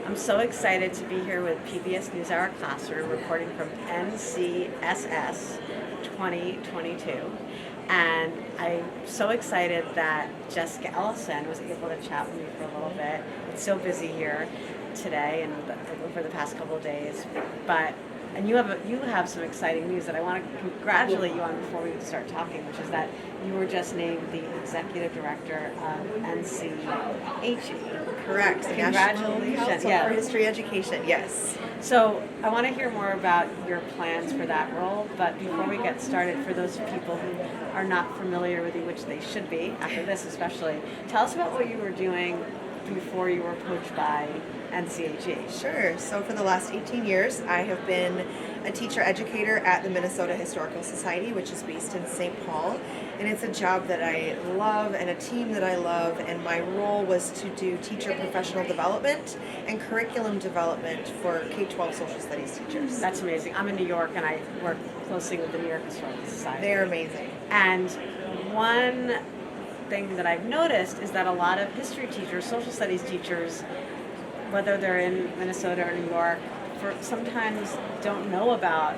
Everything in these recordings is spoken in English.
I'm so excited to be here with PBS NewsHour Classroom, reporting from NCSS 2022. And I'm so excited that Jessica Ellison was able to chat with me for a little bit. It's so busy here today and over the past couple of days. And you have some exciting news that I want to congratulate you on before we start talking, which is that you were just named the executive director of NCHE. Correct. Congratulations. Council for History Education. Yes. So I want to hear more about your plans for that role, but before we get started, for those people who are not familiar with you, which they should be, after this especially, tell us about what you were doing before you were poached by NCHE. Sure. So for the last 18 years, I have been a teacher educator at the Minnesota Historical Society, which is based in St. Paul. And it's a job that I love and a team that I love. And my role was to do teacher professional development and curriculum development for K-12 social studies teachers. That's amazing. I'm in New York and I work closely with the New York Historical Society. They're amazing. And one thing that I've noticed is that a lot of history teachers, social studies teachers, whether they're in Minnesota or New York, sometimes don't know about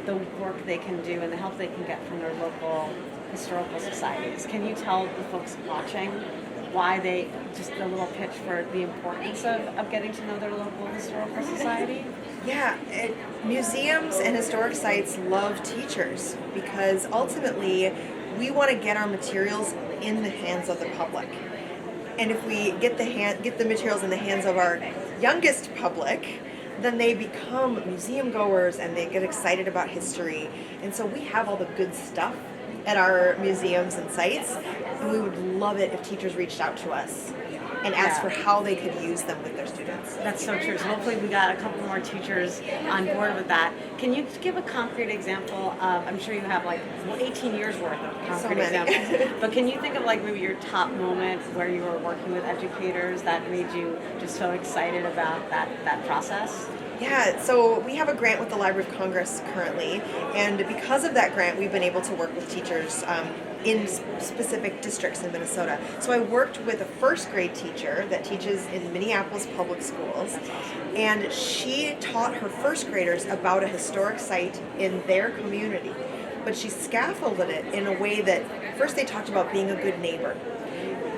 the work they can do and the help they can get from their local historical societies. Can you tell the folks watching why just a little pitch for the importance of getting to know their local historical society? Yeah, museums and historic sites love teachers because ultimately we want to get our materials in the hands of the public. And if we get the materials in the hands of our youngest public, then they become museum goers and they get excited about history. And so we have all the good stuff at our museums and sites, and we would love it if teachers reached out to us and asked for how they could use them with their students. That's so true. So hopefully we got a couple more teachers on board with that. Can you give a concrete example of, I'm sure you have like 18 years worth of concrete examples, but can you think of like maybe your top moment where you were working with educators that made you just so excited about that process? Yeah, so we have a grant with the Library of Congress currently, and because of that grant, we've been able to work with teachers in specific districts in Minnesota. So I worked with a first grade teacher that teaches in Minneapolis public schools, and she taught her first graders about a historic site in their community. But she scaffolded it in a way that first they talked about being a good neighbor,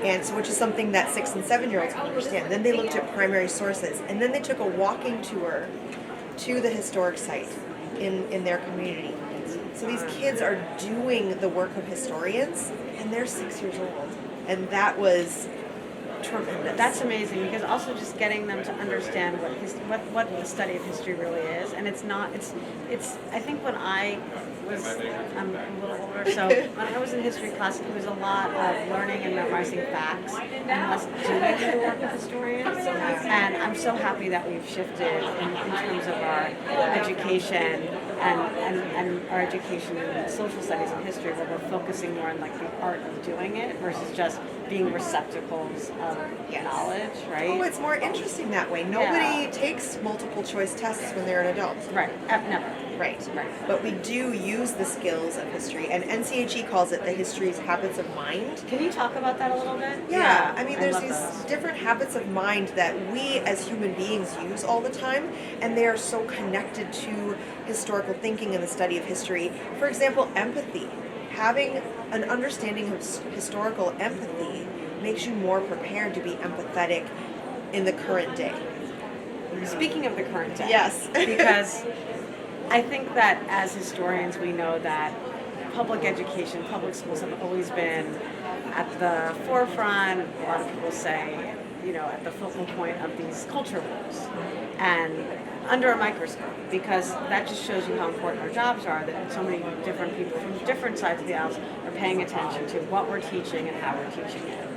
and so which is something that 6 and 7-year-olds can understand. Then they looked at primary sources, and then they took a walking tour to the historic site in their community. So these kids are doing the work of historians, and they're 6 years old, and that was tremendous. That's amazing, because also just getting them to understand what the study of history really is, and it's I think when I'm a little older, so when I was in history class, it was a lot of learning and memorizing facts and less doing the work of historians. And I'm so happy that we've shifted in terms of our education and our education in social studies and history, where we're focusing more on like the art of doing it versus just being receptacles of knowledge, right? Oh, it's more interesting that way. Nobody takes multiple choice tests when they're an adult. Right, never. Right. But we do use the skills of history, and NCHE calls it the history's habits of mind. Can you talk about that a little bit? Yeah, I mean, there's these different habits of mind that we as human beings use all the time, and they are so connected to historical thinking and the study of history. For example, empathy. Having an understanding of historical empathy makes you more prepared to be empathetic in the current day. Speaking of the current day. Yes. Because I think that as historians we know that public education, public schools have always been at the forefront, a lot of people say, at the focal point of these culture wars. And under a microscope, because that just shows you how important our jobs are, that so many different people from different sides of the aisle are paying attention to what we're teaching and how we're teaching it.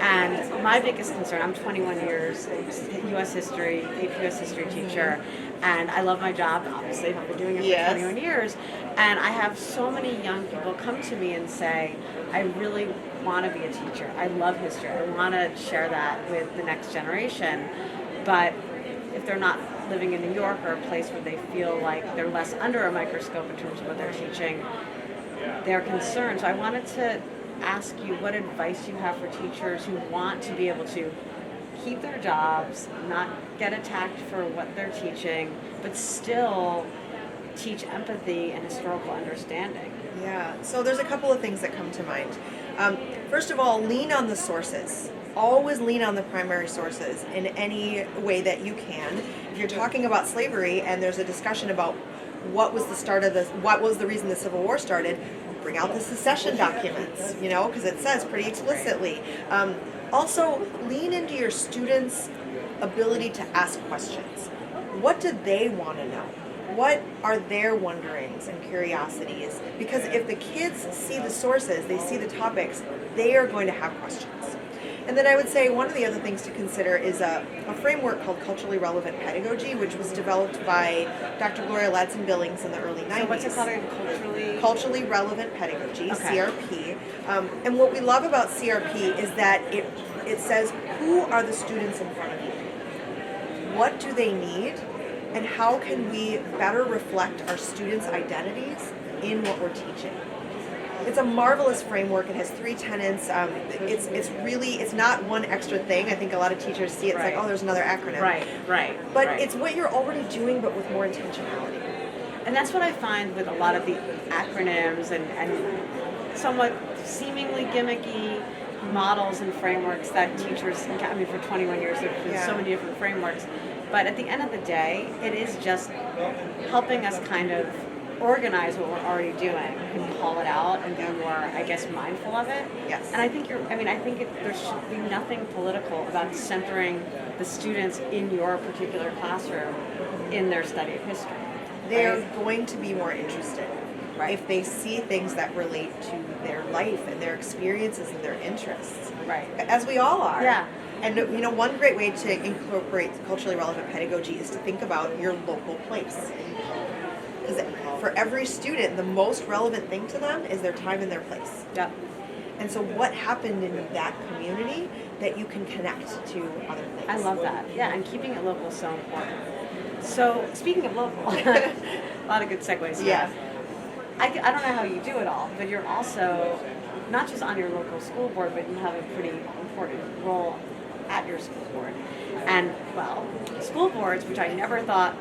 And my biggest concern, I'm 21 years U.S. history, AP U.S. history teacher, and I love my job, obviously, I've been doing it for 21 years, and I have so many young people come to me and say, I really want to be a teacher, I love history, I want to share that with the next generation, but if they're not living in New York or a place where they feel like they're less under a microscope in terms of what they're teaching, they're concerned. So I wanted to ask you what advice you have for teachers who want to be able to keep their jobs, not get attacked for what they're teaching, but still teach empathy and historical understanding. Yeah, so there's a couple of things that come to mind. First of all, lean on the sources. Always lean on the primary sources in any way that you can. If you're talking about slavery and there's a discussion about what was the reason the Civil War started, bring out the secession documents, because it says pretty explicitly. Also, lean into your students' ability to ask questions. What do they want to know? What are their wonderings and curiosities? Because if the kids see the sources, they see the topics, they are going to have questions. And then I would say one of the other things to consider is a framework called culturally relevant pedagogy, which was developed by Dr. Gloria Ladson-Billings in the early 90s. So what's it called again? Culturally relevant pedagogy, Okay. CRP. And what we love about CRP is that it says, who are the students in front of you? What do they need? And how can we better reflect our students' identities in what we're teaching? It's a marvelous framework. It has 3 tenets. It's not one extra thing. I think a lot of teachers see it's like, oh, there's another acronym. Right. But it's what you're already doing, but with more intentionality. And that's what I find with a lot of the acronyms and somewhat seemingly gimmicky models and frameworks that teachers, for 21 years, there's been so many different frameworks. But at the end of the day, it is just helping us kind of organize what we're already doing and call it out and be more, I guess, mindful of it. Yes. And I think there should be nothing political about centering the students in your particular classroom in their study of history. They're going to be more interested if they see things that relate to their life and their experiences and their interests. Right. As we all are. Yeah. And one great way to incorporate culturally relevant pedagogy is to think about your local place. Because for every student, the most relevant thing to them is their time and their place. Yeah. And so what happened in that community that you can connect to other things. I love that. Yeah, and keeping it local is so important. So, speaking of local, a lot of good segues here. Yeah. I don't know how you do it all, but you're also not just on your local school board, but you have a pretty important role at your school board. And, well, school boards, which I never thought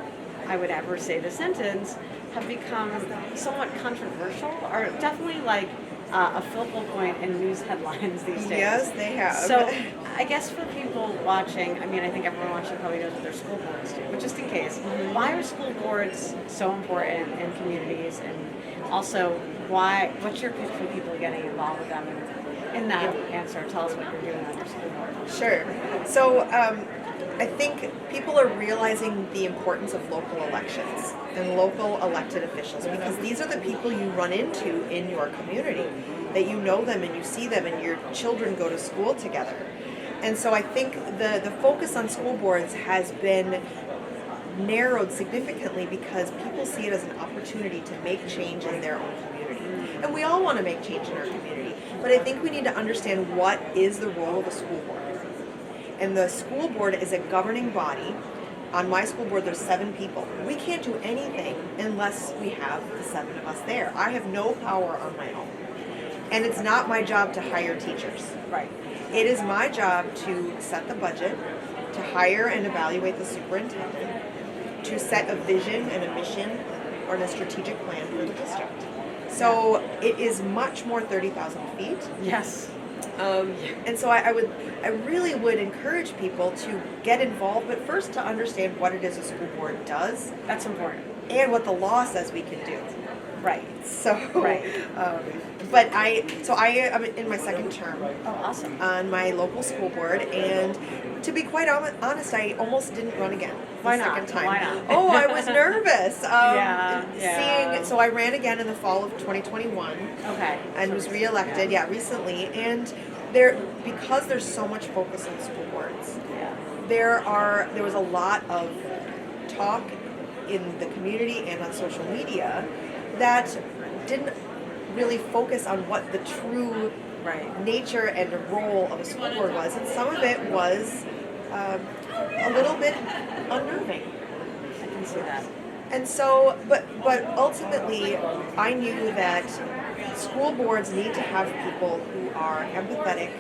I would ever say the sentence, have become somewhat controversial, or definitely like a focal point in news headlines these days. Yes, they have. So I guess for people watching, I think everyone watching probably knows what their school boards do, but just in case, why are school boards so important in communities, and also what's your pitch for people getting involved with them? And in that answer, tell us what you're doing on your school board. Sure. So I think people are realizing the importance of local elections and local elected officials, because these are the people you run into in your community, that you know them and you see them and your children go to school together. And so I think the focus on school boards has been narrowed significantly because people see it as an opportunity to make change in their own community. And we all want to make change in our community, but I think we need to understand what is the role of a school board. And the school board is a governing body. On my school board, there's 7 people. We can't do anything unless we have the 7 of us there. I have no power on my own. And it's not my job to hire teachers. Right. It is my job to set the budget, to hire and evaluate the superintendent, to set a vision and a mission or a strategic plan for the district. So it is much more 30,000 feet. Yes. And so I really would encourage people to get involved, but first to understand what it is a school board does. That's important. And what the law says we can do. Right. So, Right. But I am in my 2nd term. Oh, awesome. On my local school board, and to be quite honest, I almost didn't run again. Why the not? second time. Why not? Oh, I was nervous. Yeah. So I ran again in the fall of 2021. Okay. And was reelected, recently. And because there's so much focus on school boards, there was a lot of talk in the community and on social media that didn't really focus on what the true nature and role of a school board was, and some of it was a little bit unnerving. I can see that. And so, but ultimately, I knew that school boards need to have people who are empathetic,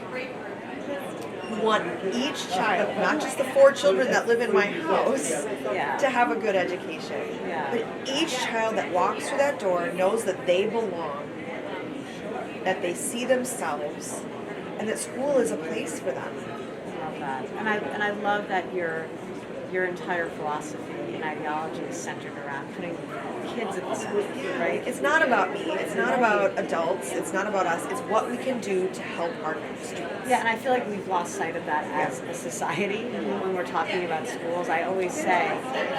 who want each child, not just the 4 children that live in my house, Yeah. to have a good education. Yeah. But each child that walks through that door knows that they belong, that they see themselves, and that school is a place for them. I love that, and I love that your entire philosophy and ideology is centered around putting kids at the center, right? It's not about me. It's not about adults. It's not about us. It's what we can do to help our students. Yeah, and I feel like we've lost sight of that as a society when we're talking about schools. I always say,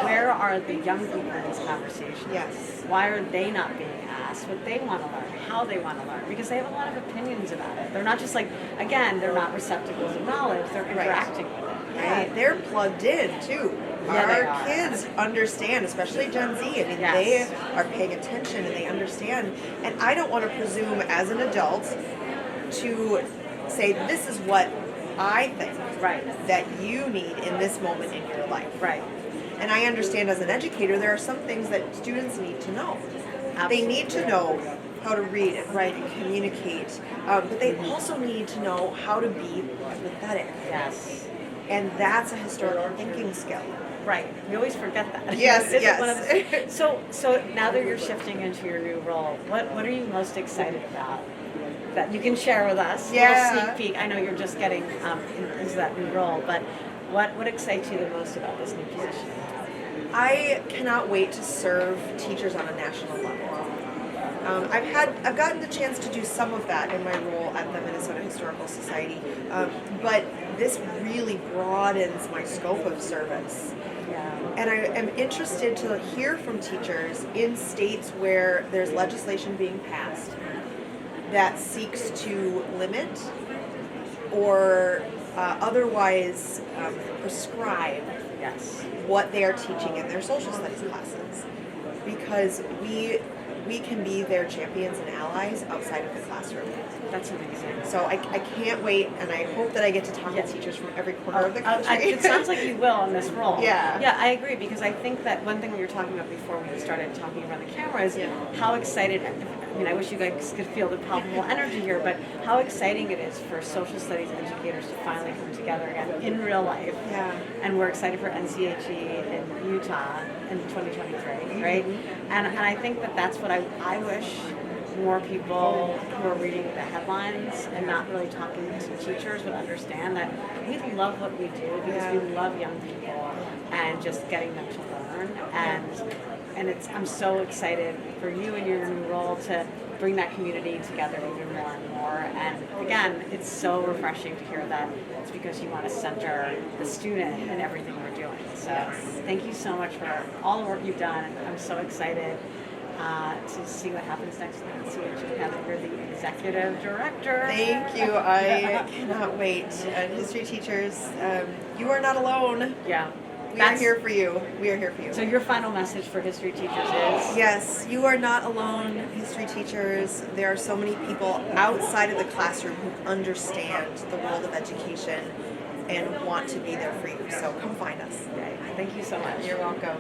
where are the young people in this conversation? Yes. Why are they not being asked what they want to learn, how they want to learn? Because they have a lot of opinions about it. They're not just like, again, they're not receptacles of knowledge. They're interacting with it, Yeah, right? they're plugged in too. Yeah, they Our are. kids understand, especially Gen Z. I mean, Yes. they are paying attention and they understand. And I don't want to presume as an adult to say, this is what I think Right, that you need in this moment in your life. right. And I understand as an educator, there are some things that students need to know. They need to know how to read and write and communicate, but they also need to know how to be empathetic. Yes. And that's a historical thinking skill. Right. We always forget that. Yes, It's yes. one of the- so now that you're shifting into your new role, what are you most excited about that you can share with us? A Yeah. little sneak peek. I know you're just getting into that new role, but what excites you the most about this new position? I cannot wait to serve teachers on a national level. I've gotten the chance to do some of that in my role at the Minnesota Historical Society, but this really broadens my scope of service. Yeah. And I am interested to hear from teachers in states where there's legislation being passed that seeks to limit or otherwise prescribe Yes. what they are teaching in their social studies classes, because we can be their champions and allies outside of the classroom. That's amazing. So I can't wait, and I hope that I get to talk Yeah. to teachers from every corner of the country. It sounds like you will in this role. Yeah. Yeah, I agree, because I think that one thing we were talking about before we started talking around the camera is Yeah. how excited, I mean, I wish you guys could feel the palpable energy here, but how exciting it is for social studies educators to finally come together again in real life. Yeah. And we're excited for NCHE in Utah in 2023, right? And I think that that's what I wish more people who are reading the headlines and not really talking to teachers would understand that we love what we do because we love young people and just getting them to learn. And I'm so excited for you and your new role to bring that community together even more and more. And again, it's so refreshing to hear that it's because you want to center the student in everything we're doing. So thank you so much for all the work you've done. I'm so excited to see what happens next in NCHE. Now that you're the executive director. Thank you. I cannot wait. History teachers, you are not alone. Yeah. We are here for you. We are here for you. So your final message for history teachers is? Yes, you are not alone, history teachers. There are so many people outside of the classroom who understand the world of education and want to be there for you. So come find us. Okay. Thank you so much. You're welcome.